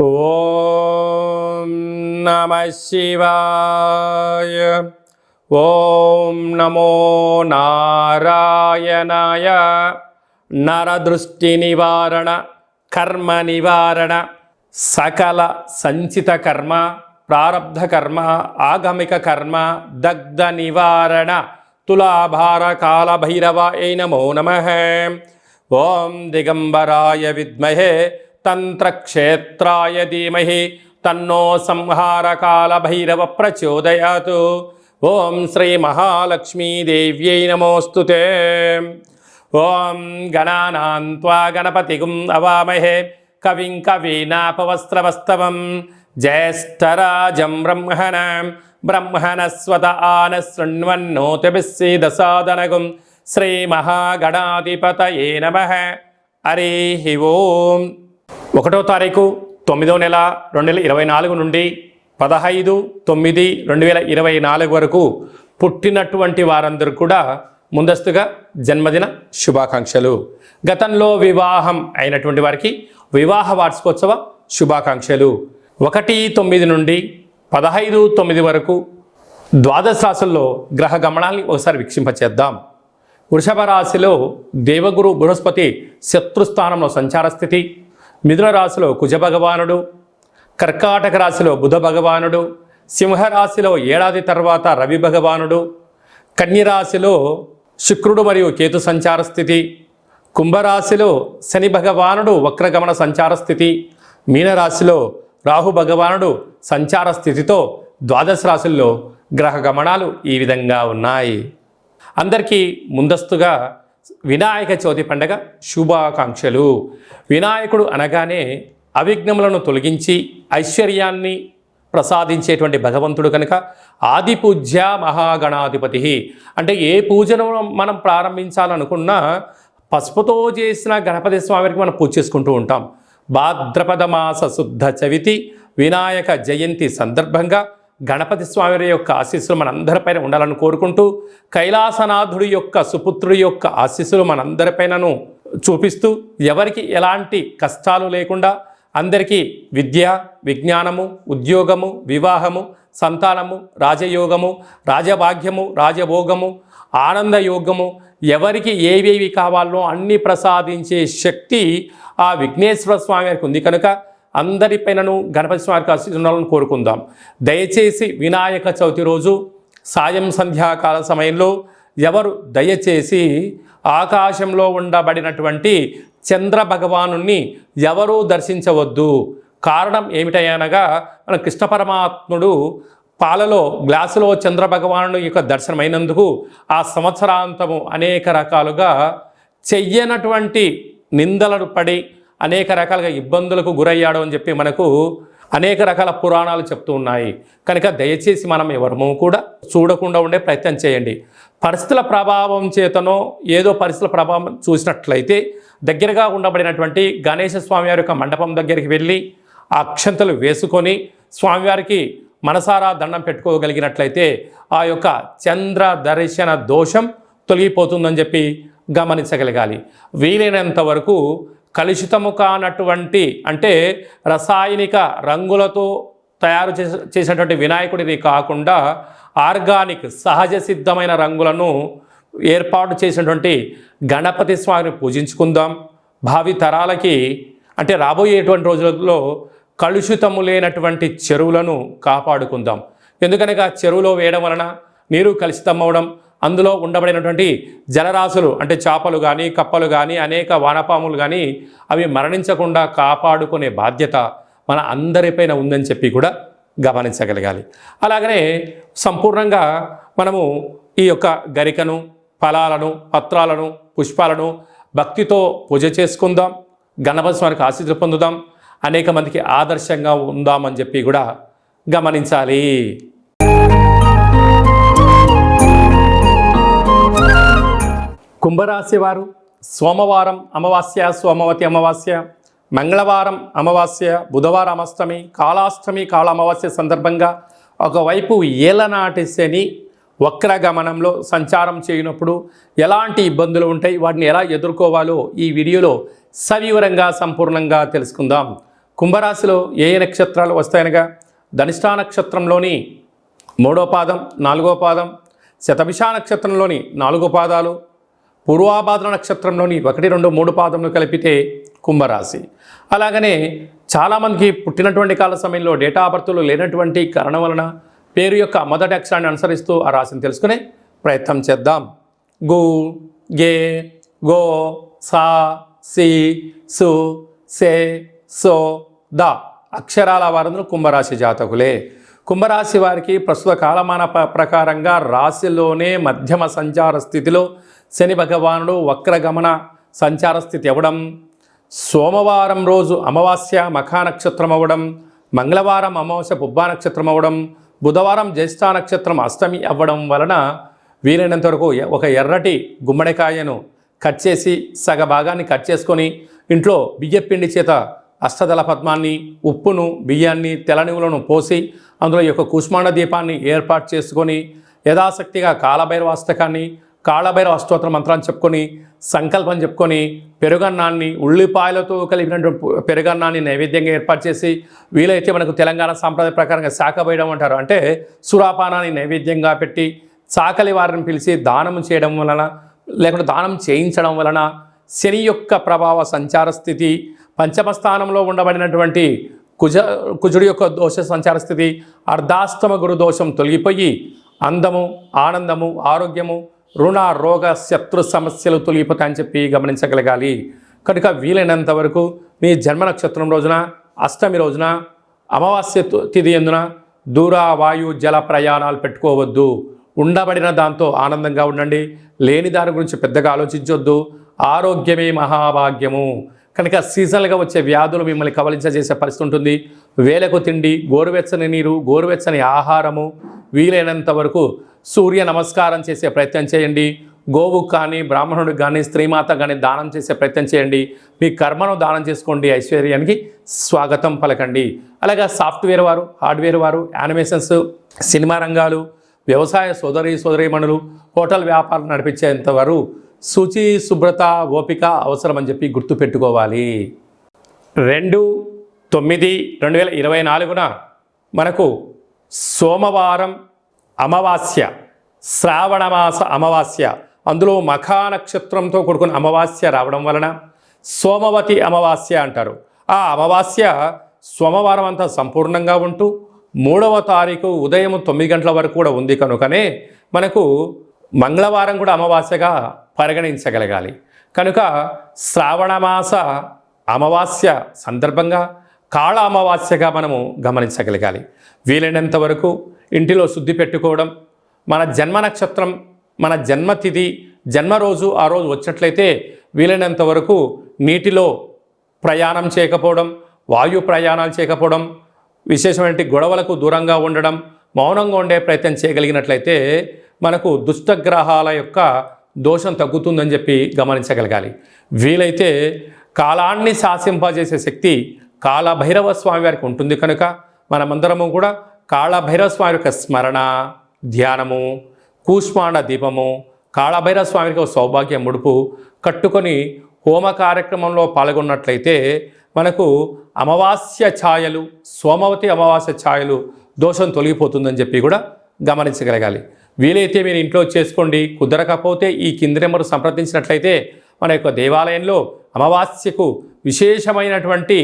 ఓం నమః శివాయ. ఓం నమో నారాయణాయ. నరదృష్టి నివారణ, కర్మ నివారణ, సకల సంచిత కర్మ, ప్రారబ్ధ కర్మ, ఆగమిక కర్మ, దగ్ధ నివారణ, తులాభార కాల భైరవాయ నమో నమః. ఓం దిగంబరాయ విద్మహే తంత్రక్షేత్రాయ ధీమహి తన్నో సంహారకాల భైరవ ప్రచోదయాత్. ఓం శ్రీ మహాలక్ష్మీదేవ్యై నమోస్తుతే. ఓం గణానాం త్వా గణపతిగుం అవామహే కవిం కవీనాపవస్త్రవస్తవం జ్యేష్ఠరాజం బ్రహ్మణస్వత ఆన శృణ్వన్నోతిభిస్సీదసాదనగుం. శ్రీ మహాగణాధిపతయే నమః. హరి ఓం. 1వ తారీఖు 9వ నెల 2024 నుండి 15/9/2024 వరకు పుట్టినటువంటి వారందరూ కూడా ముందస్తుగా జన్మదిన శుభాకాంక్షలు. గతంలో వివాహం అయినటువంటి వారికి వివాహ వార్షికోత్సవ శుభాకాంక్షలు. 1/9 నుండి 15/9 వరకు ద్వాదశ రాశుల్లో గ్రహ గమనాల్ని ఒకసారి వీక్షింపచేద్దాం. వృషభ రాశిలో దేవగురు బృహస్పతి శత్రుస్థానంలో సంచార స్థితి. మిథున రాశిలో కుజ భగవానుడు, కర్కాటక రాశిలో బుధ భగవానుడు, సింహరాశిలో ఏడాది తర్వాత రవి భగవానుడు, కన్యరాశిలో శుక్రుడు మరియు కేతు సంచార స్థితి, కుంభరాశిలో శని భగవానుడు వక్రగమన సంచార స్థితి, మీనరాశిలో రాహు భగవానుడు సంచార స్థితితో ద్వాదశ రాశుల్లో గ్రహ గమనాలు ఈ విధంగా ఉన్నాయి. అందరికీ ముందస్తుగా వినాయక చవితి పండగ శుభాకాంక్షలు. వినాయకుడు అనగానే అవిఘ్నములను తొలగించి ఐశ్వర్యాన్ని ప్రసాదించేటువంటి భగవంతుడు కనుక ఆది పూజ్య మహాగణాధిపతి. అంటే ఏ పూజను మనం ప్రారంభించాలనుకున్నా పసుపుతో చేసిన గణపతి స్వామికి మనం పూజ చేసుకుంటూ ఉంటాం. భాద్రపద మాస శుద్ధ చవితి వినాయక జయంతి సందర్భంగా గణపతి స్వామి యొక్క ఆశీస్సులు మనందరిపైన ఉండాలని కోరుకుంటూ, కైలాసనాథుడి యొక్క సుపుత్రుడి యొక్క ఆశీస్సులు మనందరిపైనను చూపిస్తూ, ఎవరికి ఎలాంటి కష్టాలు లేకుండా అందరికీ విద్య, విజ్ఞానము, ఉద్యోగము, వివాహము, సంతానము, రాజయోగము, రాజభాగ్యము, రాజభోగము, ఆనందయోగము, ఎవరికి ఏవేవి కావాలో అన్నీ ప్రసాదించే శక్తి ఆ విఘ్నేశ్వర స్వామి వారికి ఉంది కనుక అందరిపైనను గణపతి స్వామికి ఆశీర్వాదాలను కోరుకుందాం. దయచేసి వినాయక చవితి రోజు సాయం సంధ్యాకాల సమయంలో ఎవరు దయచేసి ఆకాశంలో ఉండబడినటువంటి చంద్ర భగవాను ఎవరూ దర్శించవద్దు. కారణం ఏమిటనగా మన కృష్ణ పరమాత్ముడు పాలలో గ్లాసులో చంద్ర భగవాను యొక్క దర్శనమైనందుకు ఆ సంవత్సరాంతము అనేక రకాలుగా చెయ్యనటువంటి నిందలను పడి అనేక రకాలుగా ఇబ్బందులకు గురయ్యాడు అని చెప్పి మనకు అనేక రకాల పురాణాలు చెప్తూ ఉన్నాయి. కనుక దయచేసి మనం ఎవరము కూడా చూడకుండా ఉండే ప్రయత్నం చేయండి. పరిస్థితుల ప్రభావం చేతనో ఏదో పరిస్థితుల ప్రభావం చూసినట్లయితే దగ్గరగా ఉండబడినటువంటి గణేశ స్వామివారి యొక్క మండపం దగ్గరికి వెళ్ళి ఆ అక్షంతలు వేసుకొని స్వామివారికి మనసారా దండం పెట్టుకోగలిగినట్లయితే ఆ యొక్క చంద్ర దర్శన దోషం తొలగిపోతుందని చెప్పి గమనించగలగాలి. వీలైనంత వరకు కలుషితము కానటువంటి, అంటే రసాయనిక రంగులతో తయారు చేసినటువంటి వినాయకుడిని కాకుండా ఆర్గానిక్ సహజ సిద్ధమైన రంగులను ఏర్పాటు చేసినటువంటి గణపతి స్వామిని పూజించుకుందాం. భావి తరాలకి, అంటే రాబోయేటువంటి రోజులలో కలుషితము లేనటువంటి చెరువులను కాపాడుకుందాం. ఎందుకనగా చెరువులో వేయడం వలన నీరు కలుషితమవడం, అందులో ఉండబడినటువంటి జలరాశులు అంటే చేపలు కానీ, కప్పలు కానీ, అనేక వానపాములు కానీ అవి మరణించకుండా కాపాడుకునే బాధ్యత మన అందరిపైన ఉందని చెప్పి కూడా గమనించగలగాలి. అలాగనే సంపూర్ణంగా మనము ఈ యొక్క గరికను, ఫలాలను, పత్రాలను, పుష్పాలను భక్తితో పూజ చేసుకుందాం. గణపతి స్వామికి ఆశీస్సులు పొందుదాం. అనేక మందికి ఆదర్శంగా ఉందామని చెప్పి కూడా గమనించాలి. కుంభరాశి వారు సోమవారం అమావాస్య, సోమవతి అమావాస్య, మంగళవారం అమావాస్య, బుధవారం అష్టమి, కాళాష్టమి, కాళ అమావాస్య సందర్భంగా ఒకవైపు ఏలనాటి శని వక్రగమనంలో సంచారం చేయనప్పుడు ఎలాంటి ఇబ్బందులు ఉంటాయి, వాటిని ఎలా ఎదుర్కోవాలో ఈ వీడియోలో సవివరంగా సంపూర్ణంగా తెలుసుకుందాం. కుంభరాశిలో ఏ ఏ నక్షత్రాలు వస్తాయనగా ధనిష్టా నక్షత్రంలోని 3వ పాదం 4వ పాదం, శతభిష నక్షత్రంలోని 4 పాదాలు, పూర్వాభాద్ర నక్షత్రంలోని 1, 2, 3 పాదములు కలిపితే కుంభరాశి. అలాగనే చాలామందికి పుట్టినటువంటి కాల సమయంలో డేటా ఆఫ్ బర్త్లు లేనటువంటి కారణం వలన పేరు యొక్క మొదటి అక్షరాన్ని అనుసరిస్తూ ఆ రాశిని తెలుసుకునే ప్రయత్నం చేద్దాం. గు, గే, గో, సా, సి, సు, సే, సో, ద అక్షరాల వారందరూ కుంభరాశి జాతకులే. కుంభరాశి వారికి ప్రస్తుత కాలమాన ప్రకారంగా రాశిలోనే మధ్యమ సంచార స్థితిలో శని భగవానుడు వక్రగమన సంచార స్థితి అవ్వడం, సోమవారం రోజు అమావాస్య మఖా నక్షత్రం అవ్వడం, మంగళవారం అమావాస్య పుబ్బా నక్షత్రం అవ్వడం, బుధవారం జ్యేష్ఠ నక్షత్రం అష్టమి అవ్వడం వలన వీలైనంత వరకు ఒక ఎర్రటి గుమ్మడికాయను కట్ చేసి సగ భాగాన్ని కట్ చేసుకొని ఇంట్లో బియ్యపిండి చేత అష్టదళ పద్మాన్ని, ఉప్పును, బియ్యాన్ని, తెల్లనివులను పోసి అందులో ఈ యొక్క కూష్మాండ దీపాన్ని ఏర్పాటు చేసుకొని యథాశక్తిగా కాలభైరవ అష్టకాన్ని, కాళభైరవ అష్టోత్తర మంత్రాన్ని చెప్పుకొని సంకల్పం చెప్పుకొని పెరుగన్నాన్ని, ఉల్లిపాయలతో కలిపినటువంటి పెరుగన్నాన్ని నైవేద్యంగా ఏర్పాటు చేసి వీలైతే మనకు తెలంగాణ సాంప్రదాయ ప్రకారంగా శాఖబయడం అంటారు, అంటే సురాపానాన్ని నైవేద్యంగా పెట్టి చాకలి వారిని పిలిచి దానం చేయడం వలన లేకుంటే దానం చేయించడం వలన శని యొక్క ప్రభావ సంచార స్థితి, పంచమ స్థానంలో ఉండబడినటువంటి కుజుడి యొక్క దోష సంచార స్థితి, అర్ధాష్టమ గురు దోషం తొలగిపోయి అందము, ఆనందము, ఆరోగ్యము, రుణ, రోగ, శత్రు సమస్యలు తొలగిపోతాయని చెప్పి గమనించగలగాలి. కనుక వీలైనంత వరకు మీ జన్మ నక్షత్రం రోజున, అష్టమి రోజున, అమావాస్య తిథి ఎందున దూర వాయు జల ప్రయాణాలు పెట్టుకోవద్దు. ఉండబడిన దాంతో ఆనందంగా ఉండండి. లేని దాని గురించి పెద్దగా ఆలోచించొద్దు. ఆరోగ్యమే మహాభాగ్యము. కనుక సీజనల్గా వచ్చే వ్యాధులు మిమ్మల్ని కవలించజేసే పరిస్థితి ఉంటుంది. వేలకు తిండి, గోరువెచ్చని నీరు, గోరువెచ్చని ఆహారము, వీలైనంత వరకు సూర్య నమస్కారం చేసే ప్రయత్నం చేయండి. గోవుకు కానీ, బ్రాహ్మణుడికి కానీ, స్త్రీమాత కానీ దానం చేసే ప్రయత్నం చేయండి. మీ కర్మను దానం చేసుకోండి. ఐశ్వర్యానికి స్వాగతం పలకండి. అలాగే సాఫ్ట్వేర్ వారు, హార్డ్వేర్ వారు, యానిమేషన్స్, సినిమా రంగాలు, వ్యవసాయ సోదరీమణులు, హోటల్ వ్యాపారం నడిపించేంత వారు శుచి, శుభ్రత, ఓపిక అవసరమని చెప్పి గుర్తుపెట్టుకోవాలి. 2/9/2024 మనకు సోమవారం అమావాస్య, శ్రావణమాస అమావాస్య, అందులో మఖా నక్షత్రంతో కూడుకున్న అమావాస్య రావడం వలన సోమవతి అమావాస్య అంటారు. ఆ అమావాస్య సోమవారం అంతా సంపూర్ణంగా ఉంటూ 3వ తారీఖు ఉదయం 9 గంటల వరకు కూడా ఉంది. కనుకనే మనకు మంగళవారం కూడా అమావాస్యగా పరిగణించగలగాలి. కనుక శ్రావణమాస అమావాస్య సందర్భంగా కాళ అమావాస్యగా మనము గమనించగలగాలి. వీలైనంత వరకు ఇంటిలో శుద్ధి పెట్టుకోవడం, మన జన్మ నక్షత్రం, మన జన్మతిథి, జన్మరోజు ఆ రోజు వచ్చినట్లయితే వీలైనంత వరకు నీటిలో ప్రయాణం చేయకపోవడం, వాయు ప్రయాణాలు చేయకపోవడం, విశేషమైన గొడవలకు దూరంగా ఉండడం, మౌనంగా ఉండే ప్రయత్నం చేయగలిగినట్లయితే మనకు దుష్టగ్రహాల యొక్క దోషం తగ్గుతుందని చెప్పి గమనించగలగాలి. వీలైతే కాలాన్ని శాసింపజేసే శక్తి కాళభైరవ స్వామి వారికి ఉంటుంది. కనుక మనమందరము కూడా కాళభైరవ స్వామి యొక్క స్మరణ, ధ్యానము, కూష్మాండ దీపము, కాళభైరవ స్వామికి ఒక సౌభాగ్య ముడుపు కట్టుకొని హోమ కార్యక్రమంలో పాల్గొన్నట్లయితే మనకు అమావాస్య ఛాయలు, సోమవతి అమావాస్య ఛాయలు దోషం తొలగిపోతుందని చెప్పి కూడా గమనించగలగాలి. వీలైతే మీరు ఇంట్లో చేసుకోండి. కుదరకపోతే ఈ కింది నెంబరు సంప్రదించినట్లయితే మన యొక్క దేవాలయంలో అమావాస్యకు విశేషమైనటువంటి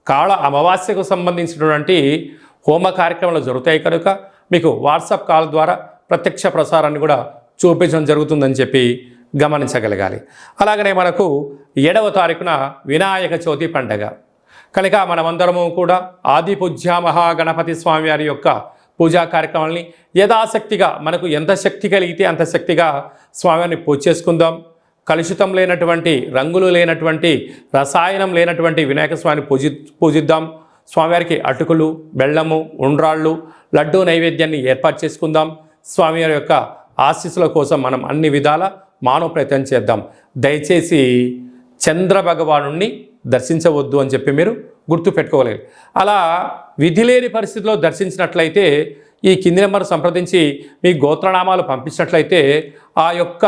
కాళ అమావాస్యకు సంబంధించినటువంటి హోమ కార్యక్రమాలు జరుగుతాయి. కనుక మీకు వాట్సాప్ కాల్ ద్వారా ప్రత్యక్ష ప్రసారాన్ని కూడా చూపించడం జరుగుతుందని చెప్పి గమనించగలగాలి. అలాగనే మనకు 7వ తారీఖున వినాయక చవితి పండగ. కనుక మనమందరము కూడా ఆది పూజ్య మహాగణపతి స్వామి వారి యొక్క పూజా కార్యక్రమాలని యథాశక్తిగా మనకు ఎంత శక్తి కలిగితే అంత శక్తిగా స్వామివారిని పూజ చేసుకుందాం. కలుషితం లేనటువంటి, రంగులు లేనటువంటి, రసాయనం లేనటువంటి వినాయక స్వామిని పూజిద్దాం. స్వామివారికి అటుకులు, బెల్లము, ఉండ్రాళ్ళు, లడ్డూ నైవేద్యాన్ని ఏర్పాటు చేసుకుందాం. స్వామివారి యొక్క ఆశీస్సుల కోసం మనం అన్ని విధాల మానవ ప్రయత్నం చేద్దాం. దయచేసి చంద్ర భగవానుణ్ణి దర్శించవద్దు అని చెప్పి మీరు గుర్తుపెట్టుకోగలరు. అలా విధి లేని పరిస్థితిలో దర్శించినట్లయితే ఈ కింది నెంబర్ సంప్రదించి మీ గోత్రనామాలు పంపించినట్లయితే ఆ యొక్క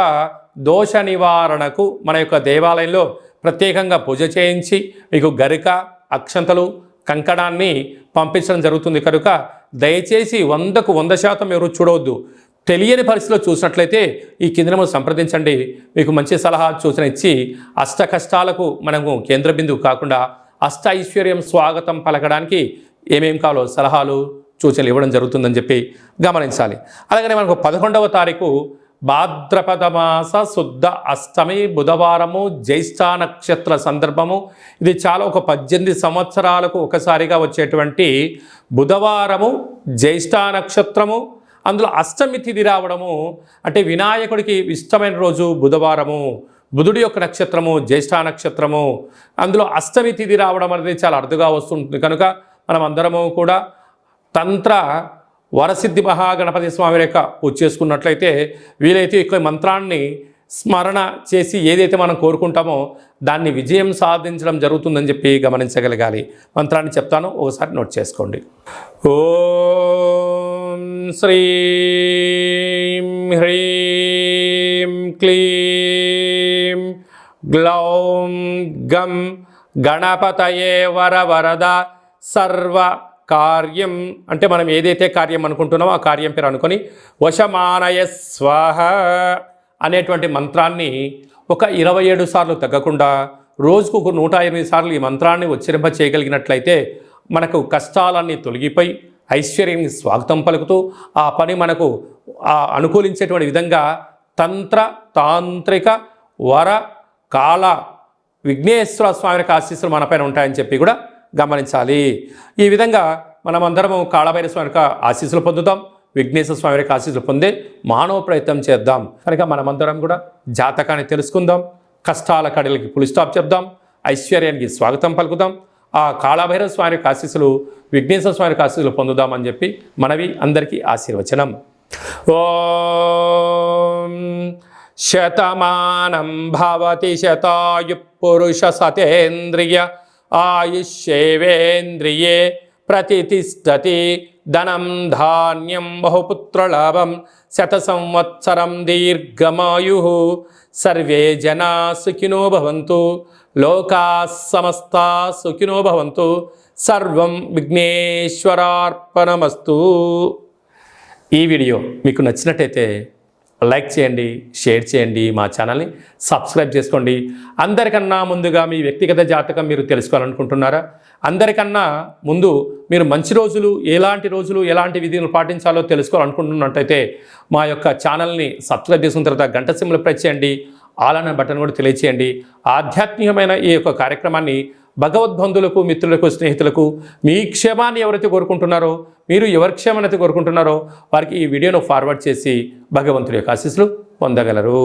దోష నివారణకు మన యొక్క దేవాలయంలో ప్రత్యేకంగా పూజ చేయించి మీకు గరిక అక్షంతలు కంకణాన్ని పంపించడం జరుగుతుంది కనుక దయచేసి 100కు 100% ఎవరు చూడవద్దు. తెలియని పరిస్థితిలో చూసినట్లయితే ఈ కింద నెంబర్ సంప్రదించండి. మీకు మంచి సలహా సూచన ఇచ్చి అష్ట కష్టాలకు మనము కేంద్ర బిందువు కాకుండా అష్ట ఐశ్వర్యం స్వాగతం పలకడానికి ఏమేం కావాలో సలహాలు సూచనలు ఇవ్వడం జరుగుతుందని చెప్పి గమనించాలి. అలాగనే మనకు 11వ తారీఖు భాద్రపద మాస శుద్ధ అష్టమి బుధవారము జ్యేష్ఠ నక్షత్ర సందర్భము. ఇది చాలా ఒక 18 సంవత్సరాలకు ఒకసారిగా వచ్చేటువంటి బుధవారము జ్యేష్ఠ నక్షత్రము, అందులో అష్టమి తిథి రావడము. అంటే వినాయకుడికి ఇష్టమైన రోజు బుధవారము, బుధుడి యొక్క నక్షత్రము జ్యేష్ఠ నక్షత్రము, అందులో అష్టమి తిథి రావడం అనేది చాలా అరుదుగా వస్తుంటుంది కనుక మనం అందరము కూడా తంత్ర వరసిద్ధి మహాగణపతి స్వామి యొక్క పూజ చేసుకున్నట్లయితే వీలైతే ఈ మంత్రాన్ని స్మరణ చేసి ఏదైతే మనం కోరుకుంటామో దాన్ని విజయం సాధించడం జరుగుతుందని చెప్పి గమనించగలగాలి. మంత్రాన్ని చెప్తాను, ఒకసారి నోట్ చేసుకోండి. ఓం శ్రీం హ్రీం క్లీం గ్లౌం గం గణపతయే వరవరద సర్వ కార్యం. అంటే మనం ఏదైతే కార్యం అనుకుంటున్నామో ఆ కార్యం పేరు అనుకొని వశమానయ స్వాహ అనేటువంటి మంత్రాన్ని ఒక 27 సార్లు తగ్గకుండా రోజుకు ఒక 108 సార్లు ఈ మంత్రాన్ని ఉచ్చరింప చేయగలిగినట్లయితే మనకు కష్టాలన్నీ తొలగిపోయి ఐశ్వర్యానికి స్వాగతం పలుకుతూ ఆ పని మనకు అనుకూలించేటువంటి విధంగా తంత్ర తాంత్రిక వర కాల విఘ్నేశ్వర స్వామి యొక్క ఆశీస్సులు మనపైన ఉంటాయని చెప్పి కూడా గమనించాలి. ఈ విధంగా మనమందరము కాళభైరవ స్వామి యొక్క ఆశీస్సులు పొందుతాం, విఘ్నేశ్వర స్వామి యొక్క ఆశీస్సులు పొందే మానవ ప్రయత్నం చేద్దాం. కనుక మనమందరం కూడా జాతకాన్ని తెలుసుకుందాం, కష్టాల కడలకి ఫుల్ స్టాప్ చెప్దాం, ఐశ్వర్యానికి స్వాగతం పలుకుదాం, ఆ కాళభైరవ స్వామి యొక్క ఆశీస్సులు విఘ్నేశ్వర స్వామి యొక్క ఆశీస్సులు పొందుదామని చెప్పి మనవి అందరికీ ఆశీర్వచనం. ఓం శతమానం భవతి శతాయు పురుష సతేంద్రియ ఆయుష్యేవేంద్రియే ప్రతిష్టతి ధనం ధాన్యం బహుపుత్రలాభం శత సంవత్సరం దీర్ఘమాయు. సర్వే జనా సుఖినో భవంతు, లోకా సమస్తా సుఖినో భవంతు. సర్వం విఘ్నేశ్వరార్పణమస్తు. ఈ వీడియో మీకు నచ్చినట్టయితే లైక్ చేయండి, షేర్ చేయండి, మా ఛానల్ని సబ్స్క్రైబ్ చేసుకోండి. అందరికన్నా ముందుగా మీ వ్యక్తిగత జాతకం మీరు తెలుసుకోవాలనుకుంటున్నారా? అందరికన్నా ముందు మీరు మంచి రోజులు ఎలాంటి విధులు పాటించాలో తెలుసుకోవాలనుకుంటున్నట్టయితే మా యొక్క ఛానల్ని సబ్స్క్రైబ్ చేసుకున్న తర్వాత గంట సింబల్ ప్రెస్ చేయండి, ఆల్ అనే బటన్ కూడా తెలియచేయండి. ఆధ్యాత్మికమైన ఈ యొక్క కార్యక్రమాన్ని భగవద్బంధువులకు, మిత్రులకు, స్నేహితులకు మీ క్షేమాన్ని ఎవరైతే కోరుకుంటున్నారో, మీరు ఎవరి క్షేమాన్ని అయితే కోరుకుంటున్నారో వారికి ఈ వీడియోను ఫార్వర్డ్ చేసి భగవంతుడి యొక్క ఆశీస్సులు పొందగలరు.